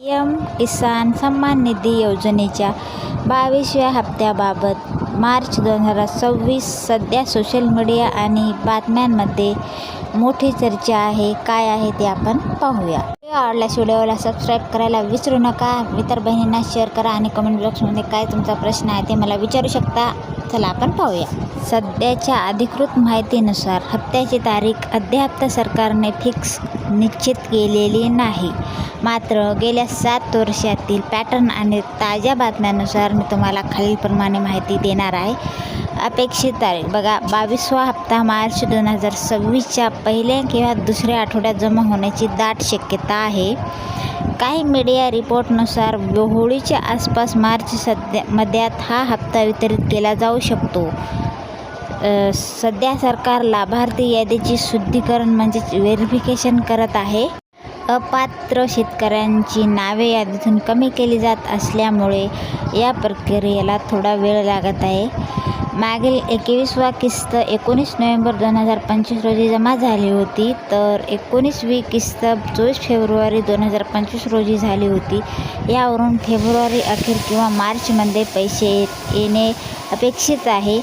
PM किसान सन्मान निधी योजनेच्या 22व्या हप्त्याबाबत मार्च 2026 सध्या सोशल मीडिया आणि बातम्यांमध्ये मोठी चर्चा आहे. काय आहे ते आपण पाहूया. व्हिडिओ आवडल्यास व्हिडिओला सबस्क्राईब करायला विसरू नका. इतर बहिणींना शेअर करा आणि कमेंट बॉक्समध्ये काय तुमचा प्रश्न आहे ते मला विचारू शकता. चला आपण पाहूया. सध्याच्या अधिकृत माहितीनुसार हप्त्याची तारीख अद्याप सरकारने फिक्स निश्चित केलेली नाही. मात्र गेल्या 7 वर्षातील पॅटर्न आणि ताज्या बातम्यांनुसार मी तुम्हाला खालीलप्रमाणे माहिती देणार आहे. अपेक्षित तारीख बघा, 22वा हप्ता मार्च 2026च्या पहिल्या किंवा दुसऱ्या आठवड्यात जमा होण्याची दाट शक्यता आहे. काही मीडिया रिपोर्टनुसार होळीच्या आसपास मार्च मध्यात हा हप्ता वितरित केला जाऊ शकतो. सध्या सरकार लाभार्थी यादीची शुद्धीकरण म्हणजेच व्हेरिफिकेशन करत आहे. अपात्र शेतकऱ्यांची नावे यादीतून कमी केली जात असल्यामुळे या प्रक्रियेला थोडा वेळ लागत आहे. मागील 21वा किस्त 19 नोव्हेंबर 2025 रोजी जमा झाली होती, तर 19वी किस्त 24 फेब्रुवारी 2025 रोजी झाली होती. यावरून फेब्रुवारी अखेर किंवा मार्चमध्ये पैसे येणे अपेक्षित आहे.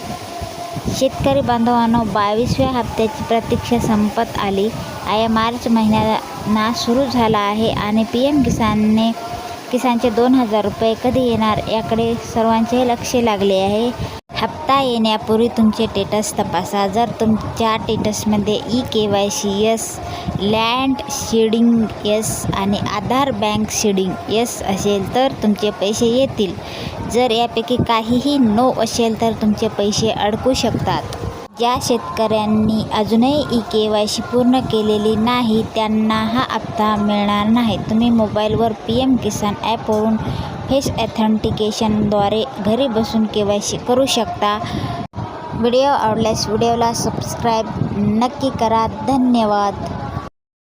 शेतकरी बांधवांनो, 22व्या हप्त्याची प्रतीक्षा संपत आली आहे. मार्च महिना सुरू झाला आहे आणि पीएम किसानचे 2000 रुपये कधी येणार याकडे सर्वांचे लक्ष लागले आहे. हप्ता येण्यापूर्वी तुमचे स्टेटस तपासा. जर तुमच्या स्टेटसमध्ये ई-KYC यस, लँड सीडिंग यस आणि आधार बँक सीडिंग यस असेल तर तुमचे पैसे येतील. जर यापैकी काहीही नो असेल तर तुमचे पैसे अडकू शकतात. ज्या शेतकऱ्यांनी अजूनही ई-KYC पूर्ण केलेली नाही त्यांना हा हप्ता मिळणार नाही. तुम्ही मोबाईलवर पीएम किसान ॲपवरून फेस ऑथेंटिकेशनद्वारे घरी बसून KYC करू शकता. व्हिडिओ आवडल्यास व्हिडिओला सबस्क्राईब नक्की करा. धन्यवाद.